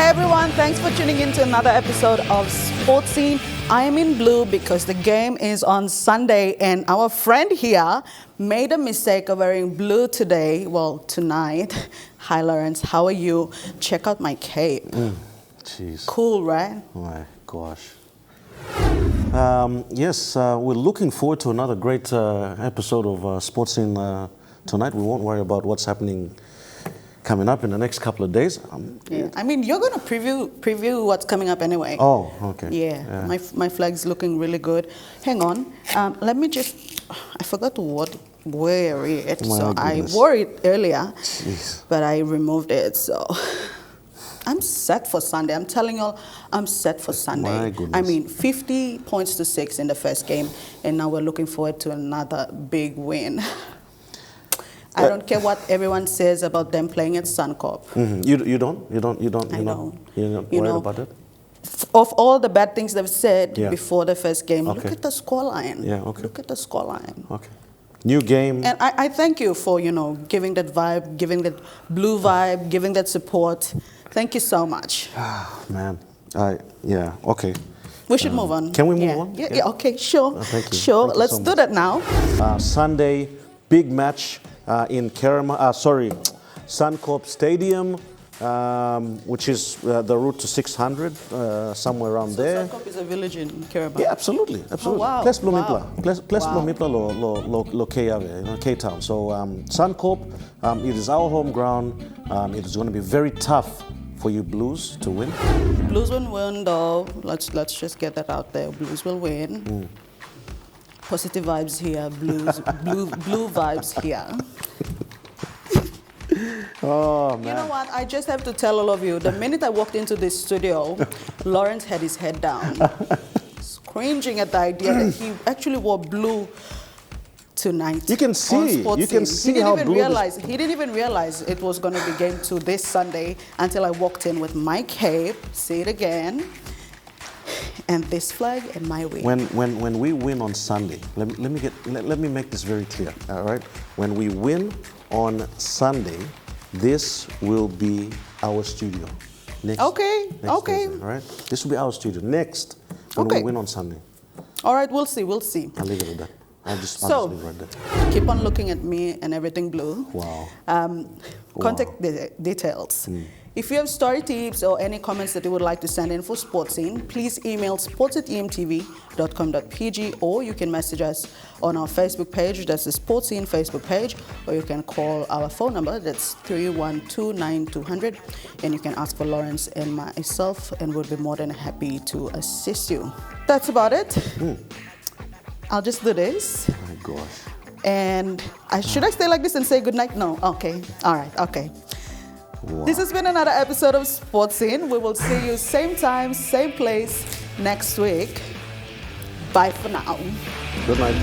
everyone, thanks for tuning in to another episode of Sports Scene. I am in blue because the game is on Sunday and our friend here made a mistake of wearing blue today, well, tonight. Hi Lawrence, how are you? Check out my cape. Jeez. Cool, right? Oh my gosh. Yes, we're looking forward to another great episode of Sports Scene tonight. We won't worry about what's happening coming up in the next couple of days. Yeah. I mean, you're going to preview what's coming up anyway. Oh, okay. Yeah. My flag's looking really good. Hang on. Let me just, I forgot to wear it. So I wore it earlier, but I removed it. So I'm set for Sunday. I'm telling y'all, I'm set for Sunday. My goodness. I mean, 50 points to 6 in the first game, and now we're looking forward to another big win. I don't care what everyone says about them playing at Suncorp. You don't? You're not worried about it? Of all the bad things they've said before the first game, look at the scoreline. Yeah, okay. Look at the scoreline. Okay. New game. And I thank you for, giving that vibe, giving that blue vibe, giving that support. Thank you so much. Man. Okay. We should move on. Can we move on? Yeah, okay, sure. Thank you. Sure, Thank you let's so do much. that now. Sunday, big match in Suncorp Stadium, which is the route to 600, somewhere around there. Suncorp is a village in Kerama. Yeah, absolutely. Oh, wow. Place Bloemipla lo K-Town. So Suncorp, it is our home ground. It is going to be very tough for you Blues to win. Blues will win, though. Let's just get that out there. Blues will win. Positive vibes here, blue vibes here. Oh, man. You know what? I just have to tell all of you, the minute I walked into this studio, Lawrence had his head down, cringing at the idea that he actually wore blue tonight. You can see how blue He didn't even realize it was going to be game 2 this Sunday until I walked in with my cape, say it again, and this flag and my wing. When we win on Sunday, let me make this very clear. All right, when we win on Sunday, this will be our studio. Next Thursday, all right, this will be our studio next when we win on Sunday. All right, we'll see. I'll leave it at that. I'll just leave it right there. Keep on looking at me and everything blue. Wow. Contact details. If you have story tips or any comments that you would like to send in for Sports Scene, please email sports@emtv.com.pg, or you can message us on our Facebook page. That's the Sports Scene Facebook page, or you can call our phone number. That's 3129200, and you can ask for Lawrence and myself, and we'll be more than happy to assist you. That's about it. I'll just do this. Oh my gosh. And should I stay like this and say goodnight? No. Okay. All right. Okay. Wow. This has been another episode of Sports Scene. We will see you same time, same place next week. Bye for now. Good night.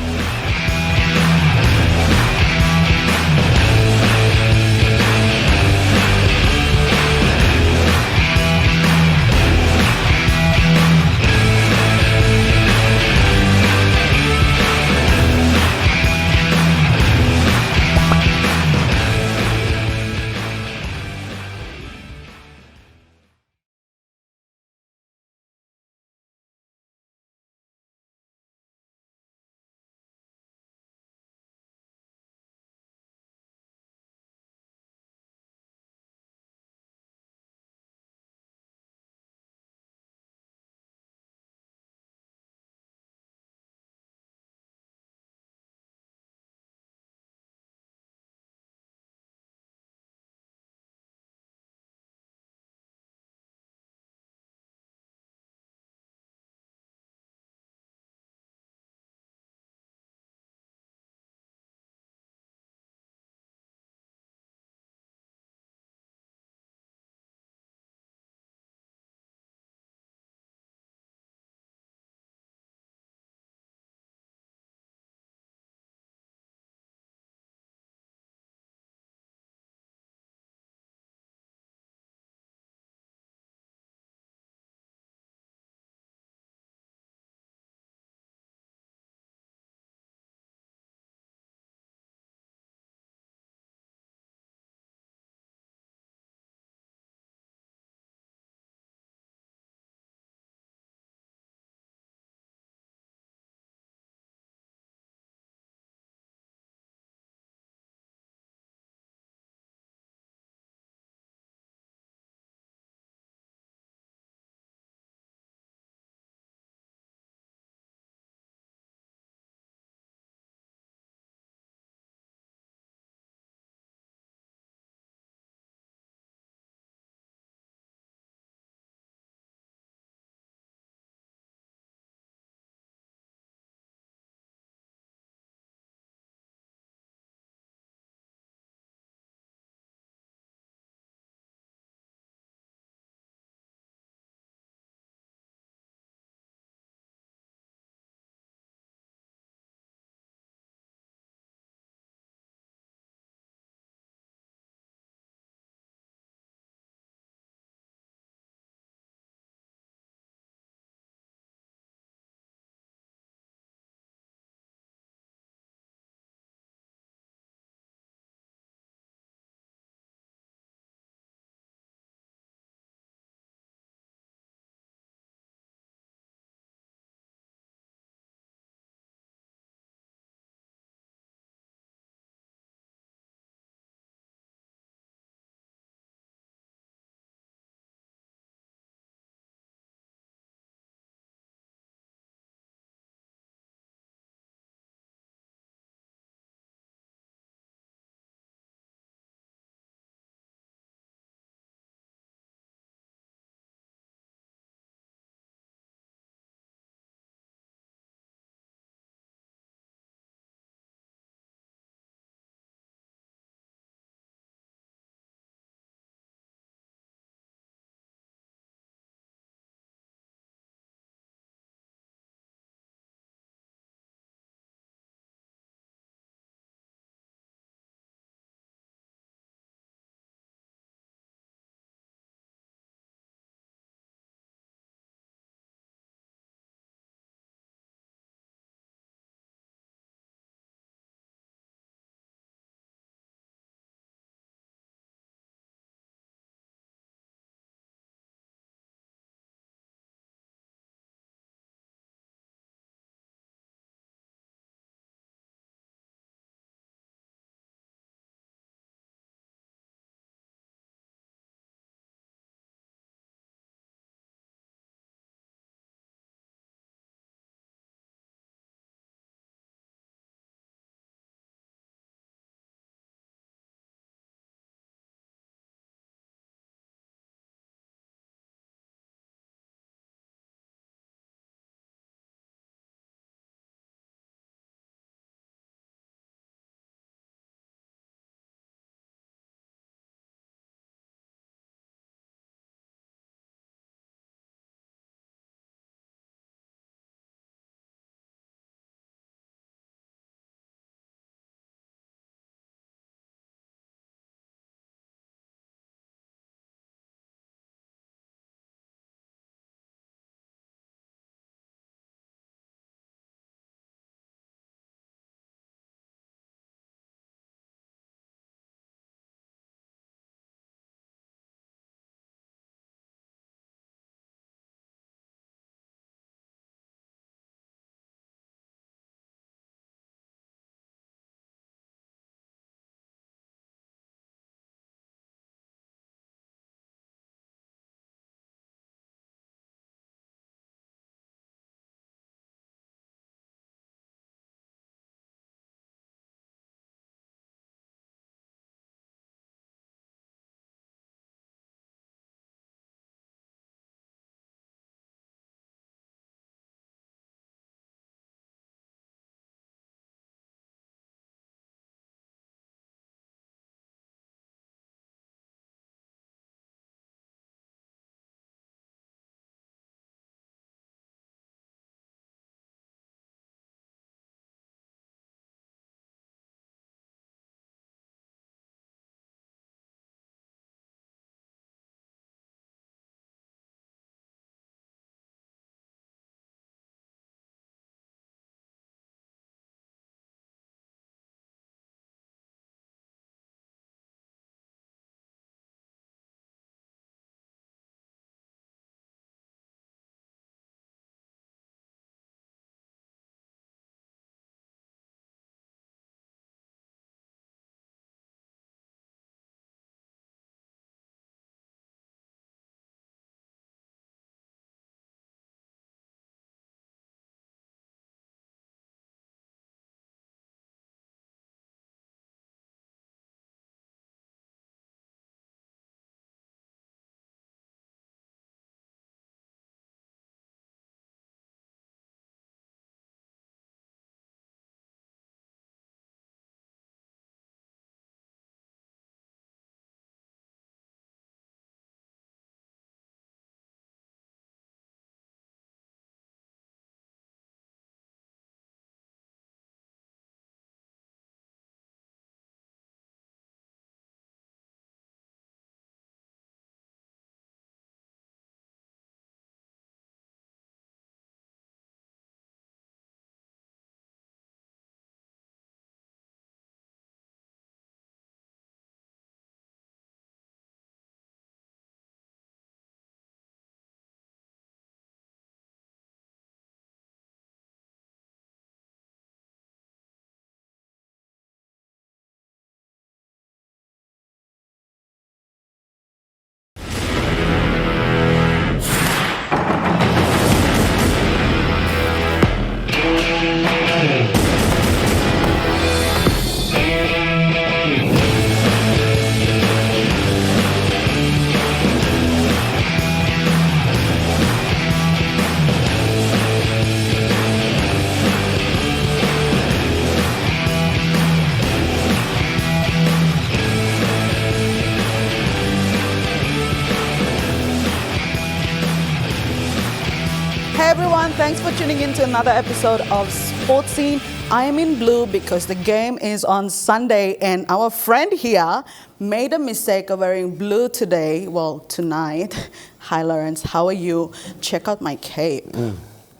everyone. Thanks for tuning in to another episode of Sports Scene. I am in blue because the game is on Sunday, and our friend here made a mistake of wearing blue today. Well, tonight. Hi, Lawrence. How are you? Check out my cape.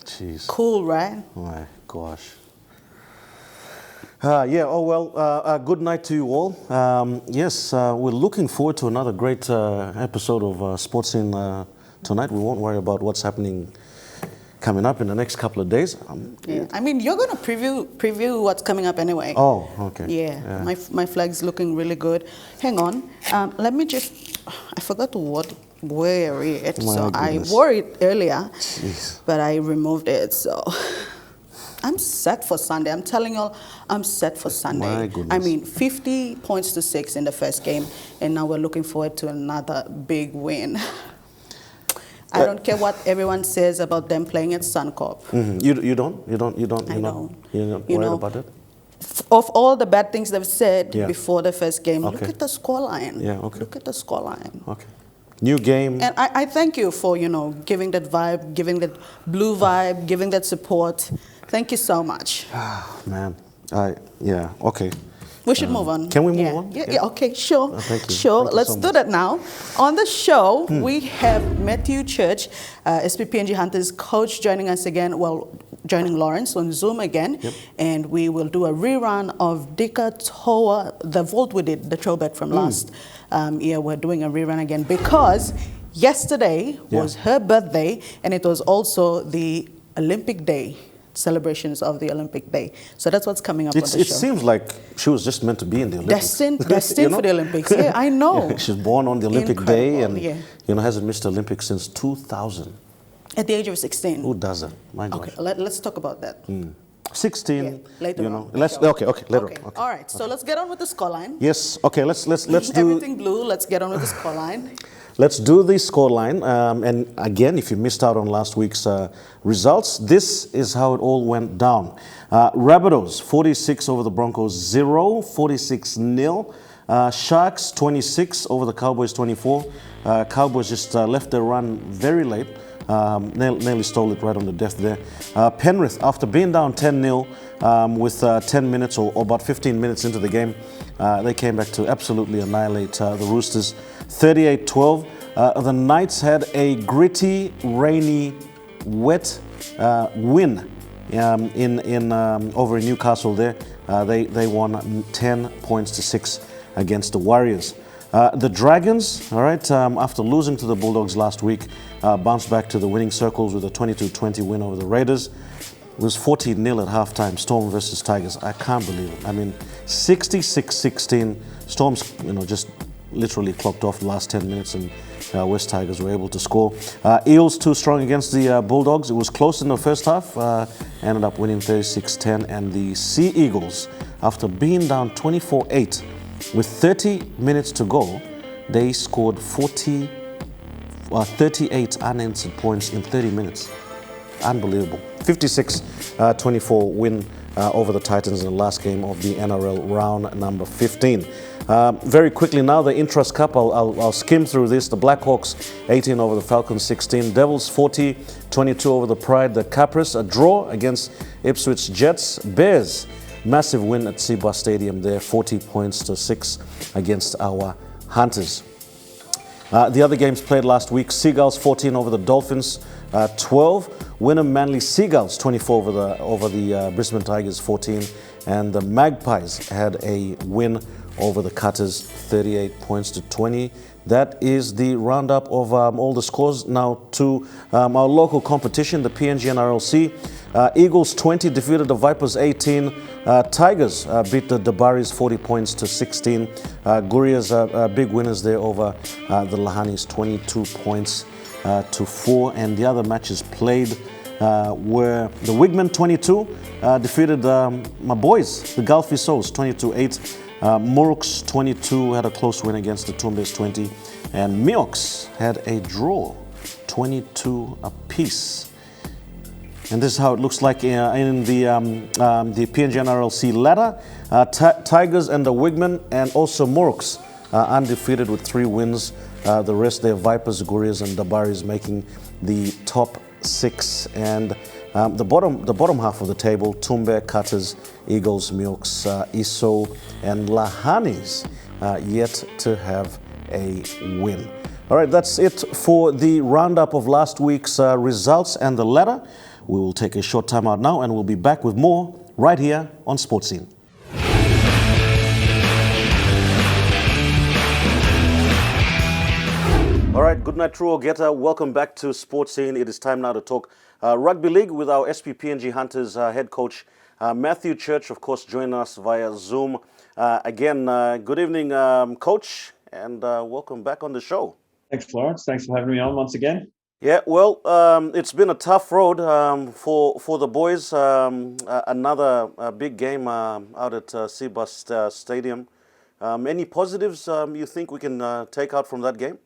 Jeez. Cool, right? Oh my gosh. Good night to you all. We're looking forward to another great episode of Sports Scene tonight. We won't worry about what's happening coming up in the next couple of days. I mean, you're going to preview what's coming up anyway. Oh, okay. Yeah. My flag's looking really good. Hang on. Let me just... I forgot to wear it. So I wore it earlier, but I removed it. So I'm set for Sunday. I'm telling y'all, I'm set for Sunday. My goodness. I mean, 50 points to 6 in the first game, and now we're looking forward to another big win. I don't care what everyone says about them playing at Suncorp. You don't worried about it? Of all the bad things they've said before the first game, look at the scoreline. Look at the scoreline. Okay. New game. And I thank you for, giving that vibe, giving that blue vibe, giving that support. Thank you so much. Man. Okay. We should move on. Can we move on? Yeah, okay, sure. Thank you. Sure, Thank you let's so do much. that now. On the show, we have Matthew Church, PNG Hunters coach, joining us again, joining Lawrence on Zoom again. And we will do a rerun of Dika Toua, the vault we did, the throwback from last year. We're doing a rerun again because yesterday was her birthday, and it was also the Olympic Day. Celebrations of the Olympic Day. So that's what's coming up on the show. It seems like she was just meant to be in the Olympics. Destined for the Olympics. Yeah, I know. She's born on the Olympic Day and hasn't missed the Olympics since 2000. At the age of 16. Who doesn't? My gosh. Okay, let's talk about that. 16. Later on. Later on. Okay. All right. So let's get on with the scoreline. Yes. Okay. Let's do everything blue. Let's get on with the scoreline. Let's do the scoreline. And again, if you missed out on last week's results, this is how it all went down. Rabbitohs 46 over the Broncos 0, 46-0. Sharks 26 over the Cowboys 24. Cowboys just left their run very late. Nearly stole it right on the death there. Penrith, after being down 10-0 with 10 minutes or about 15 minutes into the game, they came back to absolutely annihilate the Roosters. 38-12. The Knights had a gritty, rainy, wet win over in Newcastle there. They won 10 points to 6 against the Warriors. The Dragons, all right, after losing to the Bulldogs last week, bounced back to the winning circles with a 22-20 win over the Raiders. It was 14-0 at halftime, Storm versus Tigers. I can't believe it. I mean, 66-16. Storms, just literally clocked off the last 10 minutes, and West Tigers were able to score. Eels too strong against the Bulldogs. It was close in the first half. Ended up winning 36-10. And the Sea Eagles, after being down 24-8 with 30 minutes to go, they scored 38 unanswered points in 30 minutes. Unbelievable. 56-24 win over the Titans in the last game of the NRL round number 15. Very quickly now, the Intrust Cup, I'll skim through this. The Blackhawks 18 over the Falcons 16. Devils 40-22 over the Pride. The Capras, a draw against Ipswich Jets. Bears, massive win at Seabus Stadium there, 40 points to 6 against our Hunters. The other games played last week. Seagulls 14 over the Dolphins 12. Wynnum Manly Seagulls 24 over the Brisbane Tigers 14. And the Magpies had a win over the Cutters 38 points to 20. That is the roundup of all the scores. Now to our local competition, the PNG NRLC. Eagles 20 defeated the Vipers 18. Tigers beat the Dabaris 40 points to 16. Gurias big winners there over the Lahanis 22 points to 4. And the other matches played were the Wigman 22 defeated my boys, the Gulfie Souls 22-8. Muruks 22 had a close win against the Tumbes 20. And Miox had a draw 22 apiece. And this is how it looks like in the PNG NRLC ladder. Tigers and the Wigman and also Muruks undefeated with 3 wins. The rest there, Vipers, Gurias and Dabaris making the top 6. And the bottom half of the table, Tumbe, Cutters, Eagles, Milks, Iso, and Lahanis yet to have a win. All right, that's it for the roundup of last week's results and the ladder. We will take a short time out now and we'll be back with more right here on Sports Scene. All right, good night, True Ogeta. Welcome back to Sports Scene. It is time now to talk rugby league with our PNG Hunters head coach, Matthew Church, of course, joining us via Zoom. Again, good evening, Coach, and welcome back on the show. Thanks, Lawrence. Thanks for having me on once again. Yeah, well, it's been a tough road for the boys. Another big game out at Seabus Stadium. Any positives you think we can take out from that game?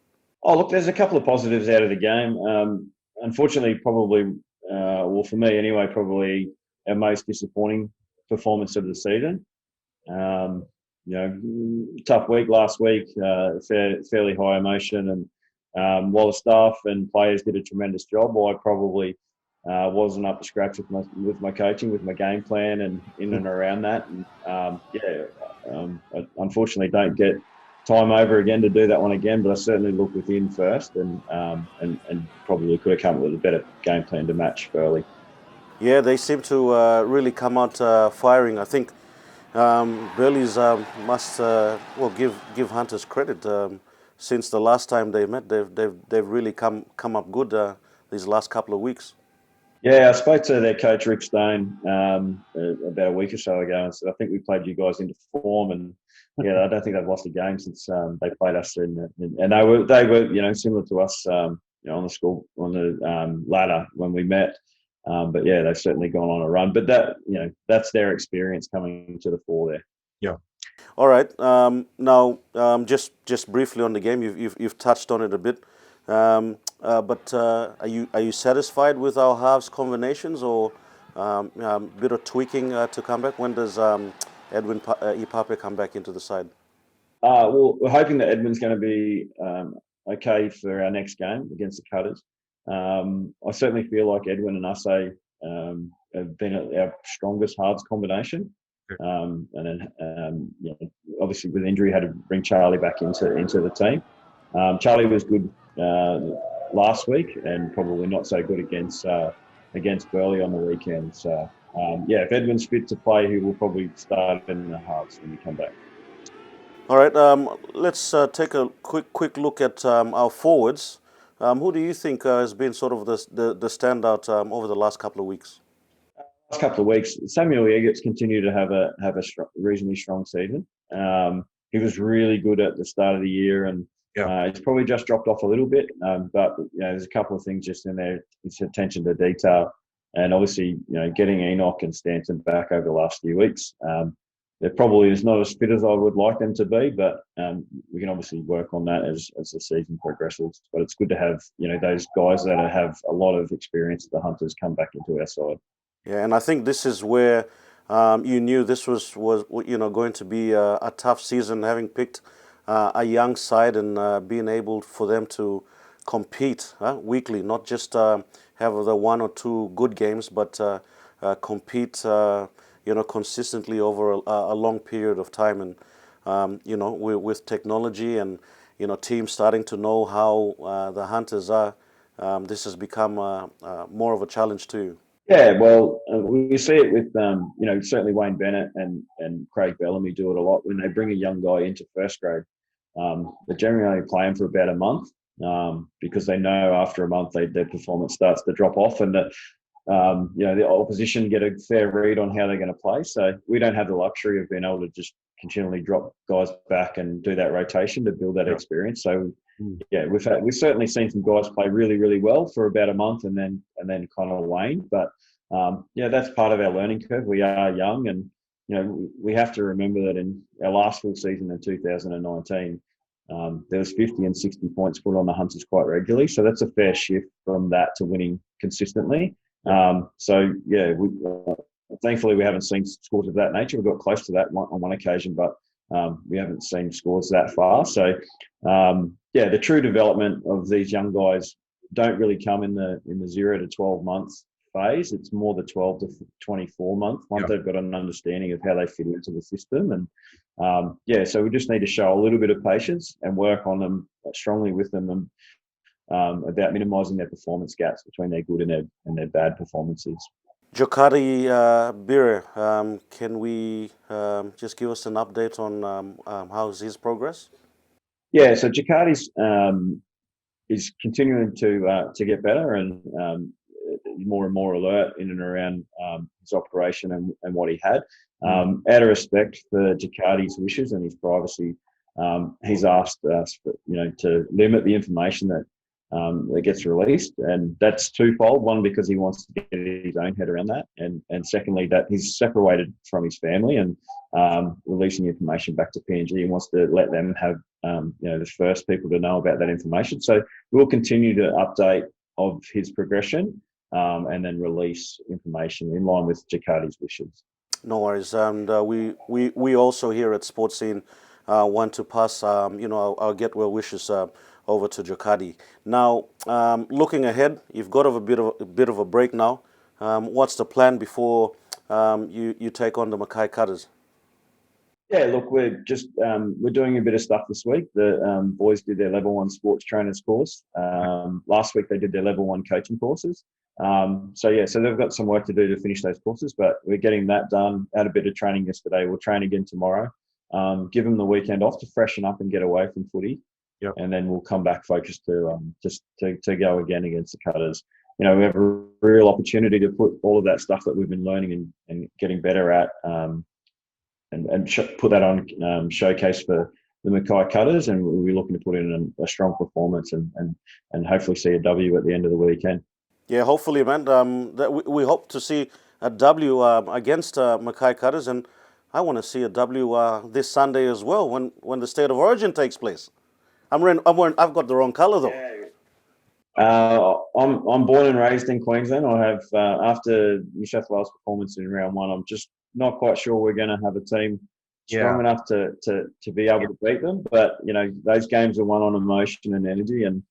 Oh, look, there's a couple of positives out of the game. Unfortunately, probably, well, for me anyway, probably our most disappointing performance of the season. Tough week last week, fairly high emotion, and while the staff and players did a tremendous job, I probably wasn't up to scratch with my coaching, with my game plan, and in and around that. And I unfortunately don't get time over again to do that one again, but I certainly look within first, and probably could have come up with a better game plan to match Burleigh. Yeah, they seem to really come out firing. I think Burleigh's must give Hunters credit. Since the last time they met, they've really come up good these last couple of weeks. Yeah, I spoke to their coach Rick Stone about a week or so ago, and said I think we played you guys into form, and yeah, I don't think they've lost a game since they played us, and they were similar to us on the ladder when we met. But yeah, they've certainly gone on a run. But that's their experience coming to the fore there. Yeah. All right. Now, just briefly on the game, you've touched on it a bit. But are you satisfied with our halves combinations, or a bit of tweaking to come back? When does Edwin Ipape come back into the side? Well, we're hoping that Edwin's going to be okay for our next game against the Cutters. I certainly feel like Edwin and Ase have been our strongest halves combination. And then, obviously with injury, had to bring Charlie back into the team. Charlie was good last week, and probably not so good against Burleigh on the weekend. So if Edwin's fit to play, he will probably start in the halves when we come back. All right, let's take a quick look at our forwards. Who do you think has been sort of the standout over the last couple of weeks? Last couple of weeks, Samuel Eggert's continued to have a reasonably strong season. He was really good at the start of the year, and it's probably just dropped off a little bit. But there's a couple of things just in there. It's attention to detail, and obviously getting Enoch and Stanton back over the last few weeks. They're probably not as fit as I would like them to be, but we can obviously work on that as the season progresses. But it's good to have those guys that have a lot of experience at the Hunters come back into our side. Yeah, and I think this is where you knew this was going to be a tough season, having picked a young side and being able for them to compete weekly, not just have the one or two good games, but compete consistently over a long period of time. And with technology and teams starting to know how the Hunters are, this has become more of a challenge too. Yeah, well, we see it with certainly Wayne Bennett and Craig Bellamy do it a lot when they bring a young guy into first grade. They generally only play him for about a month because they know after a month their performance starts to drop off, and the opposition get a fair read on how they're going to play. So we don't have the luxury of being able to just continually drop guys back and do that rotation to build that experience. So we've certainly seen some guys play really, really well for about a month and then kind of wane. But that's part of our learning curve. We are young, and we have to remember that in our last full season in 2019, there was 50 and 60 points put on the Hunters quite regularly. So that's a fair shift from that to winning consistently. Thankfully we haven't seen scores of that nature. We got close to that on one occasion, but we haven't seen scores that far. So the true development of these young guys don't really come in the 0 to 12 months phase. It's more the 12 to 24 month once they've got an understanding of how they fit into the system. And so we just need to show a little bit of patience and work on them strongly with them and about minimising their performance gaps between their good and their bad performances. Jokadi Bire, can we just give us an update on how's his progress? Yeah, so Jokadi's is continuing to get better and more and more alert in and around his operation and what he had. Out of respect for Jokadi's wishes and his privacy, he's asked us, to limit the information that gets released, and that's twofold. One, because he wants to get his own head around that, and secondly, that he's separated from his family and releasing information back to PNG. He wants to let them have the first people to know about that information. So we'll continue to update of his progression and then release information in line with Jokadi's wishes. No worries, and we also here at Sports Scene want to pass our get well wishes over to Jokadi. Now, looking ahead, you've got a bit of a break now. What's the plan before you take on the Mackay Cutters? Yeah, look, we're doing a bit of stuff this week. The boys did their level 1 sports trainers course. Last week they did their level 1 coaching courses. So they've got some work to do to finish those courses, but we're getting that done. Had a bit of training yesterday. We'll train again tomorrow. Give them the weekend off to freshen up and get away from footy. Yep. And then we'll come back focused to go again against the Cutters. We have a real opportunity to put all of that stuff that we've been learning and getting better at put that on showcase for the Mackay Cutters, and we'll be looking to put in a strong performance and hopefully see a W at the end of the weekend. Yeah, hopefully, man. We hope to see a W against Mackay Cutters, and I want to see a W this Sunday as well when the State of Origin takes place. I've got the wrong colour though. I'm born and raised in Queensland. I have after New South Wales performance in round 1, I'm just not quite sure we're going to have a team strong enough to be able to beat them. But those games are won on emotion and energy, and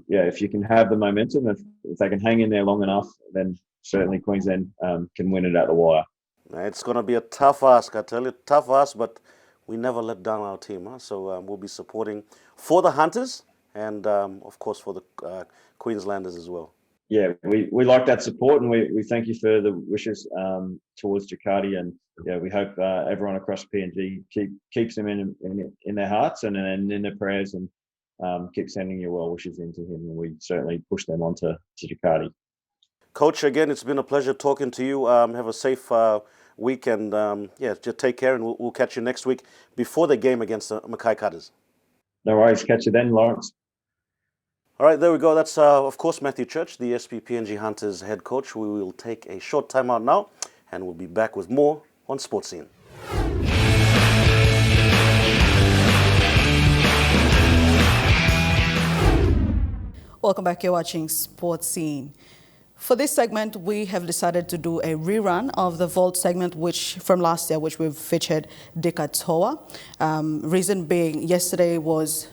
if you can have the momentum, if they can hang in there long enough, then certainly Queensland can win it at the wire. It's going to be a tough ask, I tell you, tough ask, but we never let down our team. So we'll be supporting for the Hunters and, of course, for the Queenslanders as well. Yeah, we like that support, and we thank you for the wishes towards Jokadi, and we hope everyone across PNG keeps him in their hearts and in their prayers, and keep sending your well wishes into him, and we certainly push them on to Jokadi. Coach, again, it's been a pleasure talking to you. Have a safe week, and just take care, and we'll catch you next week before the game against the Mackay Cutters. No worries. Catch you then, Lawrence. All right, there we go. That's, of course, Matthew Church, the SP PNG Hunters head coach. We will take a short time out now, and we'll be back with more on Sports Scene. Welcome back. You're watching Sports Scene. For this segment, we have decided to do a rerun of the Vault segment, which from last year, which we've featured Dika Toua. Reason being, yesterday was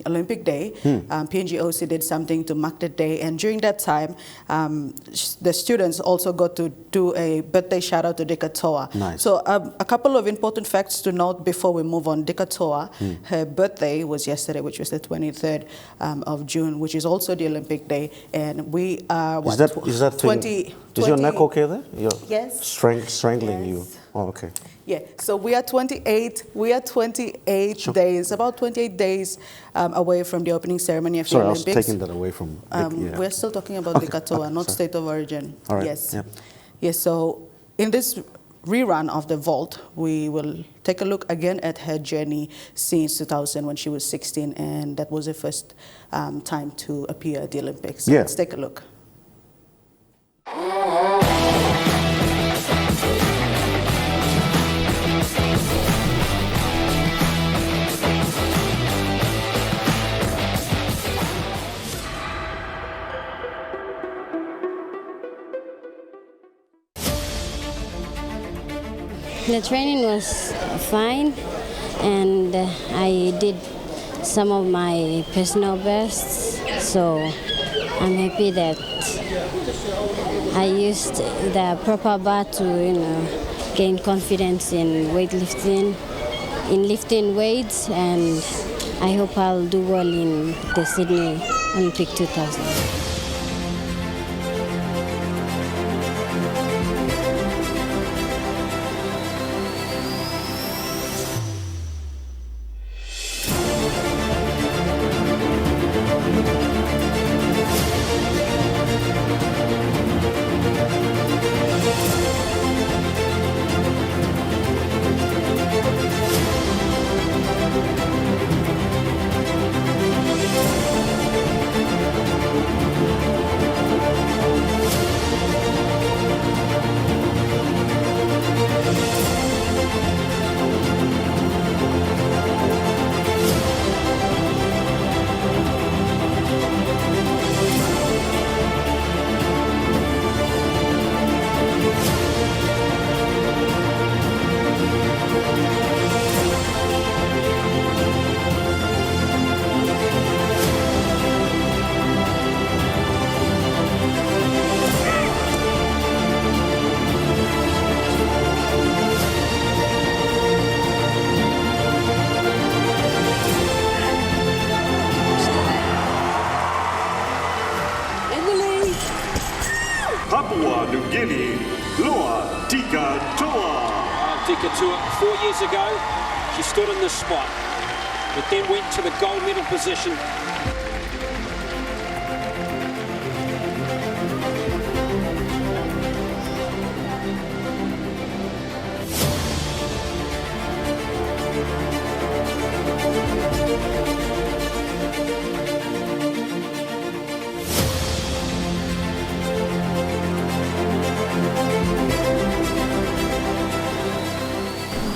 Olympic Day. PNG OC did something to mark the day, and during that time, the students also got to do a birthday shout out to Dika Toua. Nice. So a couple of important facts to note before we move on. Dika Toua, her birthday was yesterday, which was the 23rd of June, which is also the Olympic Day, and we are is that 20? Is your neck okay there? Yes. Strangling you. Oh, okay. Yeah, so we are 28 days, about 28 days away from the opening ceremony of the Olympics. I was taking that away from... We're still talking about Dika Toua, not State of Origin. All right. Yes. Yep. Yes, so in this rerun of the Vault, we will take a look again at her journey since 2000 when she was 16, and that was her first time to appear at the Olympics. So let's take a look. The training was fine, and I did some of my personal bests, so I'm happy that I used the proper bar to, gain confidence in weightlifting, in lifting weights, and I hope I'll do well in the Sydney Olympic 2000. Papua New Guinea, Loa Dika Toua. Dika Toua, 4 years ago, she stood in this spot, but then went to the gold medal position.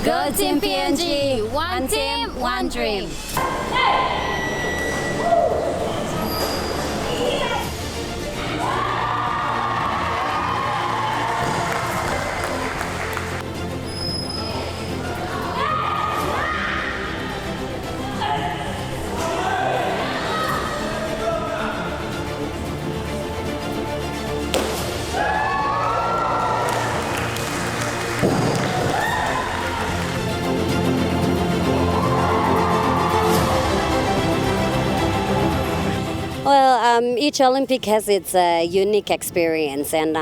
Go Team PNG! One team, one dream! Well, each Olympic has its unique experience, and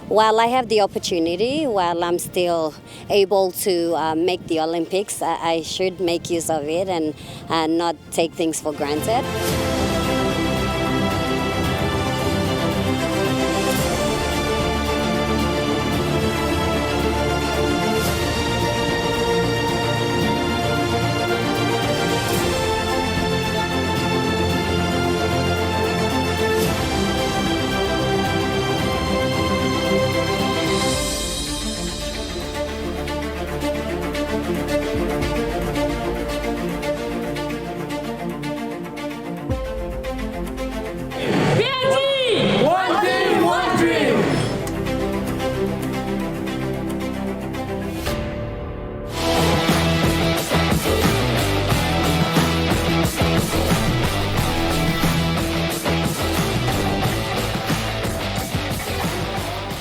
while I have the opportunity, while I'm still able to make the Olympics, I should make use of it and not take things for granted.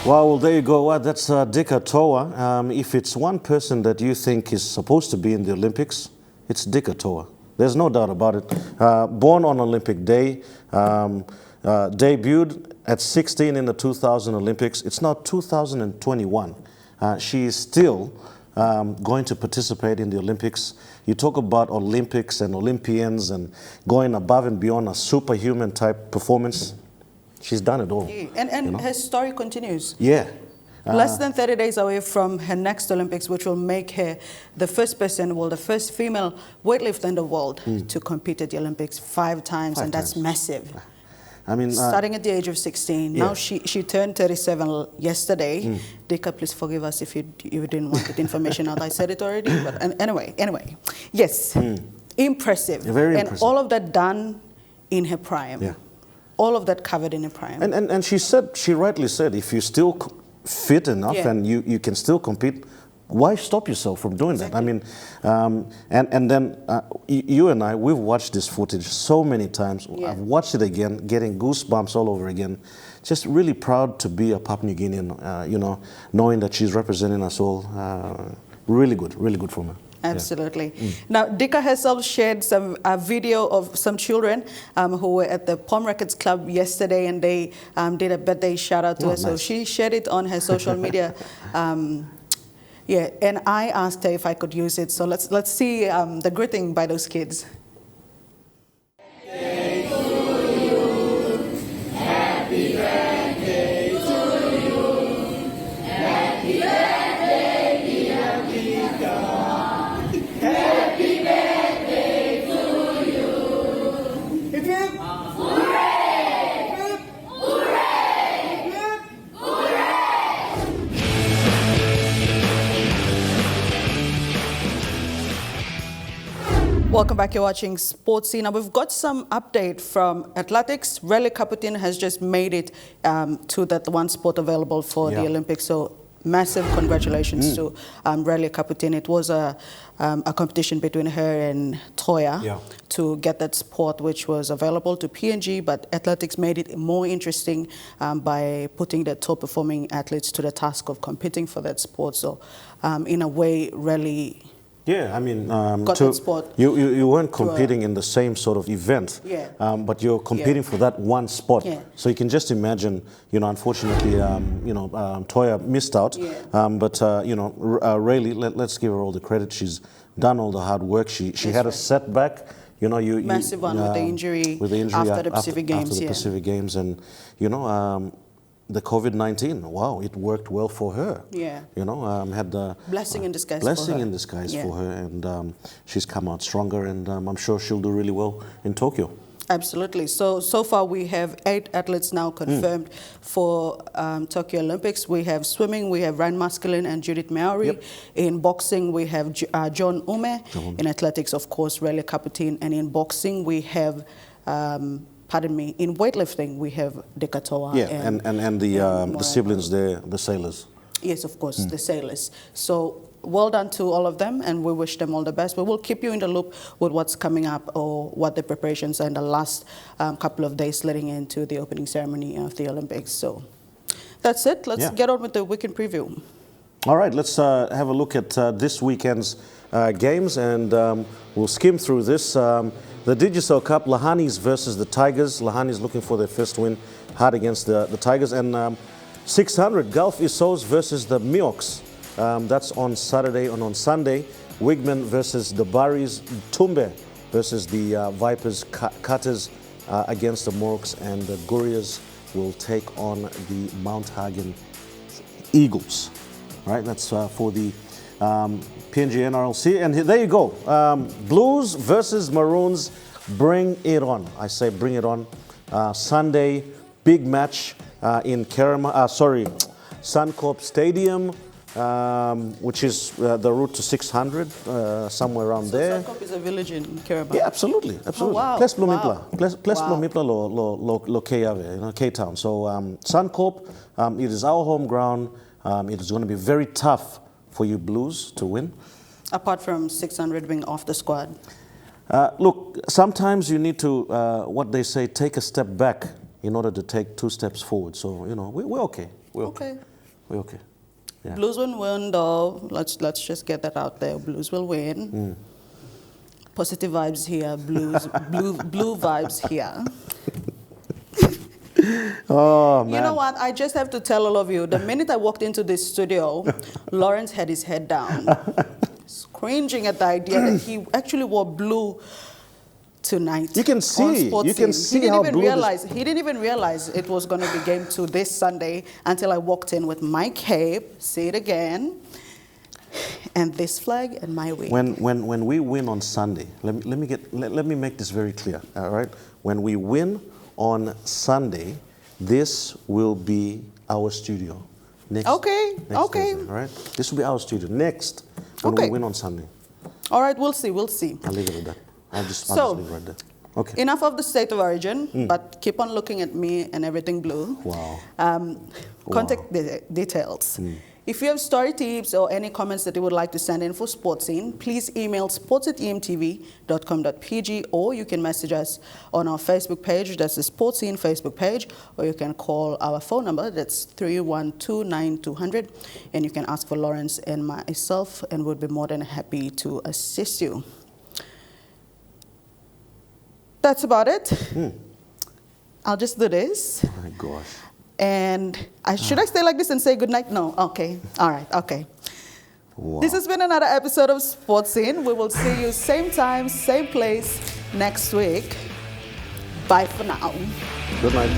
Well, there you go. Well, that's Dika Toua. If it's one person that you think is supposed to be in the Olympics, it's Dika Toua. There's no doubt about it. Born on Olympic Day, debuted at 16 in the 2000 Olympics. It's now 2021. She is still going to participate in the Olympics. You talk about Olympics and Olympians and going above and beyond a superhuman type performance. She's done it all. And her story continues. Yeah. Less than 30 days away from her next Olympics, which will make her the first person, well, the first female weightlifter in the world to compete at the Olympics 5 times, and that's massive. I mean, starting at the age of 16. Yeah. Now she turned 37 yesterday. Dika, please forgive us if you didn't want that information out. I said it already, but anyway. Yes, impressive. Very and impressive. all of that done in her prime. Yeah. All of that covered in her prime. And she rightly said, if you're still fit enough and you can still compete, why stop yourself from doing that? I mean, and then you and I, we've watched this footage so many times. Yeah. I've watched it again, getting goosebumps all over again. Just really proud to be a Papua New Guinean, you know, knowing that she's representing us all. Really good for me. Absolutely. Yeah. Now, Dika herself shared a video of some children who were at the Palm Records Club yesterday, and they did a birthday shout out to her. Nice. So she shared it on her social media. Yeah, and I asked her if I could use it. So let's see the greeting by those kids. Welcome back. You're watching Sports Scene. Now we've got some update from athletics. Relly Kaputin has just made it to that one spot available for the Olympics. So massive congratulations to Relly Kaputin. It was a competition between her and Toua to get that spot, which was available to PNG, but athletics made it more interesting by putting the top performing athletes to the task of competing for that spot. So in a way, Relly... Yeah, I mean, spot you weren't competing in the same sort of event, but you're competing for that one spot. Yeah. So you can just imagine, you know, unfortunately, you know, Toua missed out, but you know, really, let's give her all the credit. She's done all the hard work. She had a setback. You know, massive one with the injury after the Pacific Games. After the Pacific Games, and you know. The COVID-19, wow, it worked well for her. Yeah. You know, had the blessing in disguise. Blessing in disguise for her, and she's come out stronger, and I'm sure she'll do really well in Tokyo. Absolutely. So far we have 8 athletes now confirmed for Tokyo Olympics. We have swimming, we have Ryan Masculine and Judith Maori. Yep. In boxing, we have John Ume. In athletics, of course, Relly Kaputin. And in boxing, we have... pardon me, in weightlifting, we have Dika Toua. Yeah, and the siblings there, the sailors. Yes, of course, the sailors. So well done to all of them, and we wish them all the best. But we'll keep you in the loop with what's coming up or what the preparations are in the last couple of days leading into the opening ceremony of the Olympics. So that's it. Let's get on with the weekend preview. All right, let's have a look at this weekend's games, and we'll skim through this. The Digicel Cup, Lahanis versus the Tigers. Lahanis looking for their first win, hard against the Tigers. And 600, Gulf Isos versus the Mioks. That's on Saturday, and on Sunday, Wigman versus the Baris. Tumbe versus the Vipers. Cutters against the Morks. And the Gurias will take on the Mount Hagen Eagles. All right, that's for the PNG NRLC, and there you go. Blues versus Maroons, bring it on. I say bring it on. Sunday, big match in Suncorp Stadium, which is the route to 600, somewhere around there. Suncorp is a village in Kerema. Yeah, absolutely. Oh, wow. Ples Plomipla lo Keave, you know, K-Town. So Suncorp, it is our home ground. It is going to be very tough for you Blues to win. Apart from 600 being off the squad. Look, sometimes you need to, what they say, take a step back in order to take 2 steps forward. So, you know, we're okay. We're okay. We're okay. Yeah. Blues will win, though. Let's just get that out there. Blues will win. Positive vibes here. Blue vibes here. Oh, man. You know what? I just have to tell all of you, the minute I walked into this studio, Lawrence had his head down, cringing at the idea that he actually wore blue tonight. You can see how blue he didn't even realize it was going to be game 2 this Sunday until I walked in with my cape, say it again, and this flag and my wing. When we win on Sunday, let me make this very clear, all right? When we win on Sunday, this will be our studio. Next Thursday, all right? This will be our studio next when we win on Sunday. All right, we'll see. I'll leave it at that. I'll just leave it right there. Okay. Enough of the state of origin, but keep on looking at me and everything blue. Wow. Contact details. If you have story tips or any comments that you would like to send in for Sports Scene, please email sports@emtv.com.pg, or you can message us on our Facebook page, that's the Sports Scene Facebook page, or you can call our phone number, that's 312-9200, and you can ask for Lawrence and myself, and we'll be more than happy to assist you. That's about it. I'll just do this. Oh my gosh. And should I stay like this and say goodnight? No. Okay. All right. Okay. Wow. This has been another episode of Sports Scene. We will see you same time, same place next week. Bye for now. Good night.